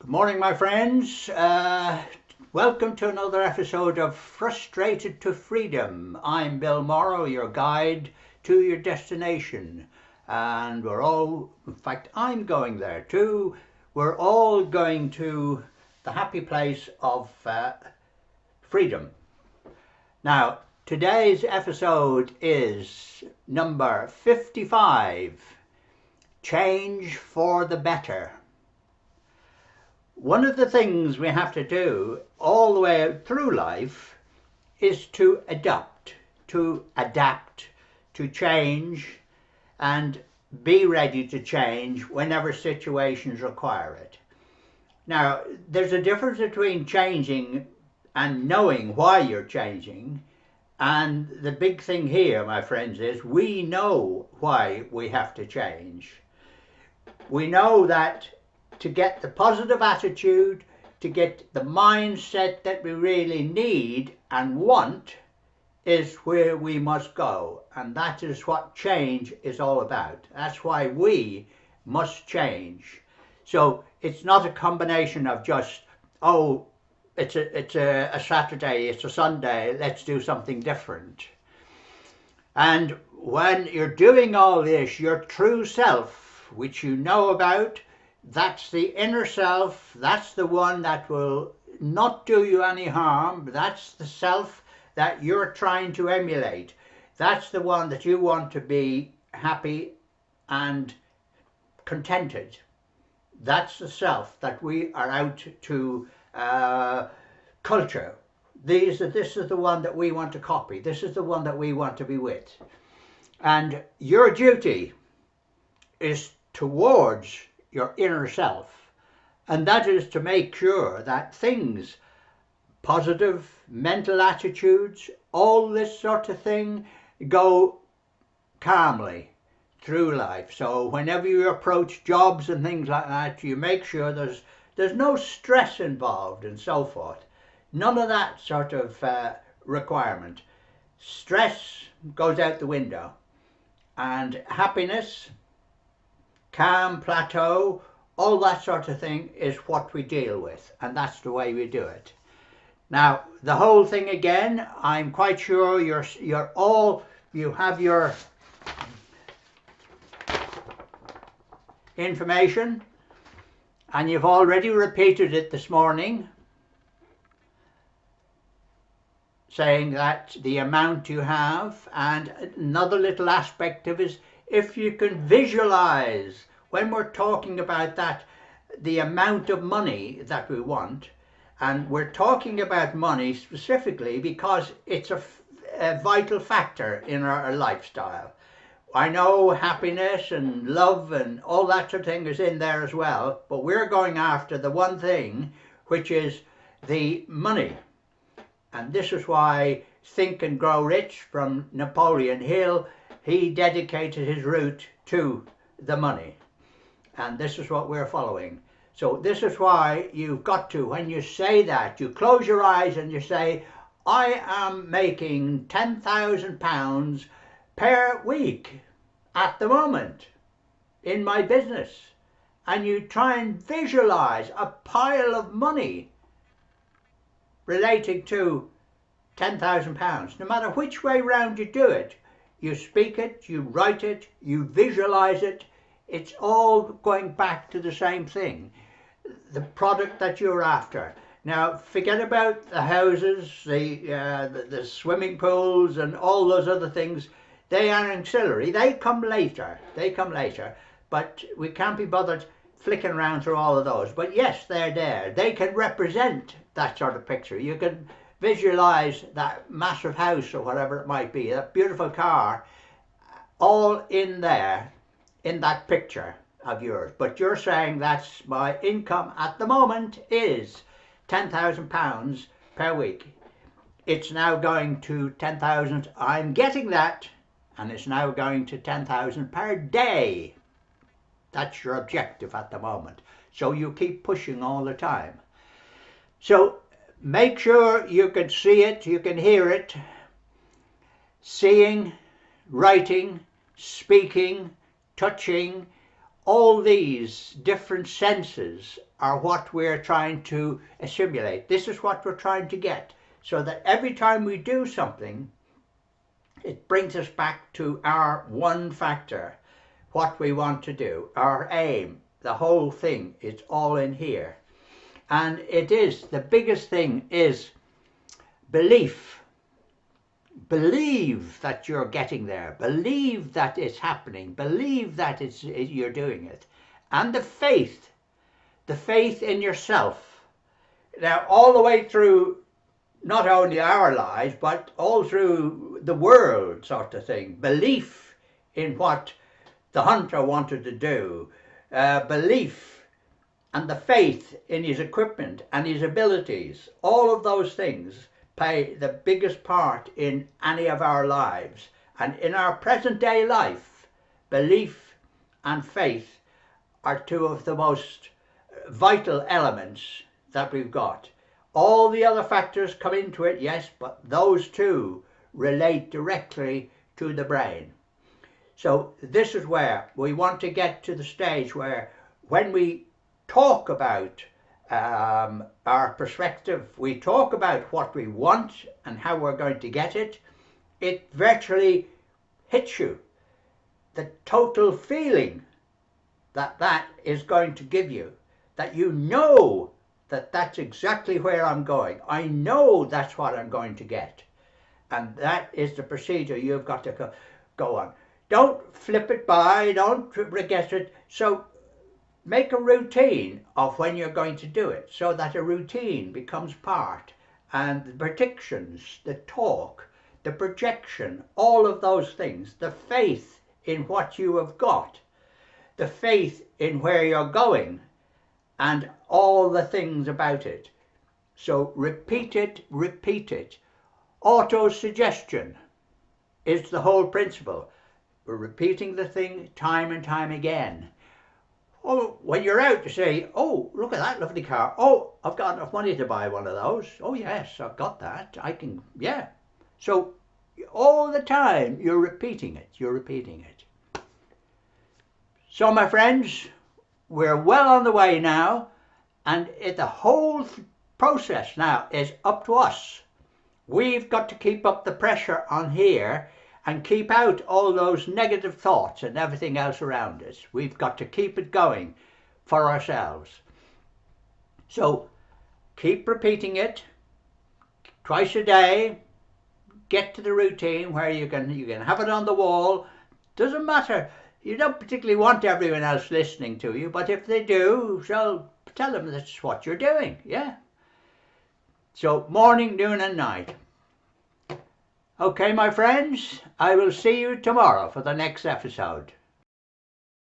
Good morning, my friends. Welcome to another episode of Frustrated to Freedom. I'm Bill Morrow, your guide to your destination. And I'm going there too. We're all going to the happy place of freedom. Now, today's episode is number 55, Change for the Better. One of the things we have to do all the way through life is to adapt, to change, and be ready to change whenever situations require it. Now, there's a difference between changing and knowing why you're changing, and the big thing here, my friends, is we know why we have to change. We know that to get the positive attitude, to get the mindset that we really need and want, is where we must go. And that is what change is all about. That's why we must change. So it's not a combination of just, it's a Saturday, it's a Sunday, let's do something different. And when you're doing all this, your true self, which you know about, that's the inner self, that's the one that will not do you any harm, that's the self that you're trying to emulate. That's the one that you want to be happy and contented. That's the self that we are out to culture. This is the one that we want to copy. This is the one that we want to be with. And your duty is towards your inner self, and that is to make sure that things, positive mental attitudes, all this sort of thing, go calmly through life. So whenever you approach jobs and things like that, you make sure there's no stress involved and so forth. None of that sort of requirement. Stress goes out the window, and happiness, calm, plateau, all that sort of thing is what we deal with, and that's the way we do it. Now, the whole thing again, I'm quite sure you have your information, and you've already repeated it this morning, saying that the amount you have, and another little aspect of it is if you can visualize, when we're talking about that, the amount of money that we want, and we're talking about money specifically because it's a vital factor in our lifestyle. I know happiness and love and all that sort of thing is in there as well, but we're going after the one thing, which is the money. And this is why Think and Grow Rich from Napoleon Hill, he dedicated his route to the money. And this is what we're following. So this is why you've got to, when you say that, you close your eyes and you say, I am making £10,000 per week at the moment in my business. And you try and visualize a pile of money relating to £10,000. No matter which way round you do it, you speak it, you write it, you visualize it, it's all going back to the same thing, the product that you're after. Now, forget about the houses, the swimming pools and all those other things. They are ancillary. They come later. But we can't be bothered flicking around through all of those. But yes, they're there. They can represent that sort of picture. You can visualize that massive house or whatever it might be, that beautiful car, all in there, in that picture of yours. But you're saying that's my income at the moment is £10,000 per week. It's now going to 10,000. I'm getting that, and it's now going to 10,000 per day. That's your objective at the moment. So you keep pushing all the time. So make sure you can see it, you can hear it. Seeing, writing, speaking, touching, all these different senses are what we're trying to assimilate. This is what we're trying to get. So that every time we do something, it brings us back to our one factor, what we want to do, our aim, the whole thing. It's all in here. And it is, the biggest thing is belief. Believe that you're getting there. Believe that it's happening. Believe that you're doing it. And the faith in yourself. Now, all the way through not only our lives, but all through the world, sort of thing. Belief in what the hunter wanted to do. Belief and the faith in his equipment and his abilities. All of those things play the biggest part in any of our lives. And in our present day life, belief and faith are two of the most vital elements that we've got. All the other factors come into it, yes, but those two relate directly to the brain. So this is where we want to get to the stage where when we talk about our perspective, we talk about what we want and how we're going to get it, it virtually hits you. The total feeling that that is going to give you, that you know that that's exactly where I'm going. I know that's what I'm going to get. And that is the procedure you've got to go on. Don't flip it by, don't forget it. So make a routine of when you're going to do it, so that a routine becomes part. And the predictions, the talk, the projection, all of those things, the faith in what you have got, the faith in where you're going, and all the things about it. So repeat it, repeat it. Auto-suggestion is the whole principle. We're repeating the thing time and time again. Oh, when you're out, you say, oh, look at that lovely car. Oh, I've got enough money to buy one of those. Oh, yes, I've got that. I can, yeah. So all the time you're repeating it, you're repeating it. So, my friends, we're well on the way now, and the whole process now is up to us. We've got to keep up the pressure on here and keep out all those negative thoughts and everything else around us. We've got to keep it going for ourselves. So keep repeating it twice a day. Get to the routine where you can have it on the wall. Doesn't matter. You don't particularly want everyone else listening to you, but if they do, so tell them that's what you're doing, yeah? So morning, noon and night. Okay, my friends, I will see you tomorrow for the next episode.